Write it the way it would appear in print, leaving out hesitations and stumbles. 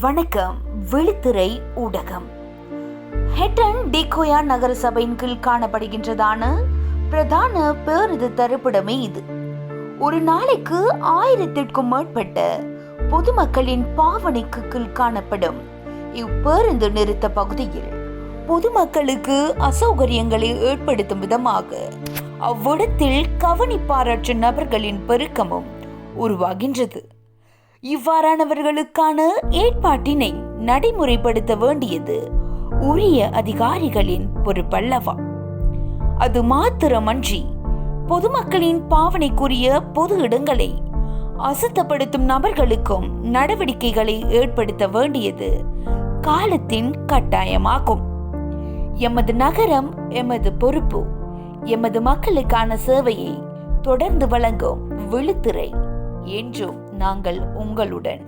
வணக்கம். விழித்திரை ஊடகம் ஹெட்டன் டிகோயா நகர சபையின் கீழ் காணப்படுகின்றதான பிரதான பேருந்து தரிப்பிடமே இது. ஒரு நாளைக்கு 1000க்கும் மேற்பட்ட பொதுமக்களின் பாவனைக்கு கீழ் காணப்படும் இப்பேருந்து நிறுத்த பகுதியில் பொதுமக்களுக்கு அசௌகரியங்களை ஏற்படுத்தும் விதமாக அவ்விடத்தில் கவனிப்பாரற்ற நபர்களின் பெருக்கமும் உருவாகின்றது. இவ்வாறானவர்களுக்கான ஏற்பாட்டினை நடைமுறைப்படுத்த வேண்டியது உரிய அதிகாரிகளின் பொறுப்பல்லவா? அது மாத்திரமன்றி பொதுமக்களின் பாவனைக்குரிய பொது இடங்களை அசுத்தப்படுத்தும் நபர்களுக்கும் நடவடிக்கைகளை ஏற்படுத்த வேண்டியது காலத்தின் கட்டாயமாகும். எமது நகரம் எமது பொறுப்பு. எமது மக்களுக்கான சேவையை தொடர்ந்து வழங்கும் விழித்திரை என்றும் நாங்கள் உங்களுடன்.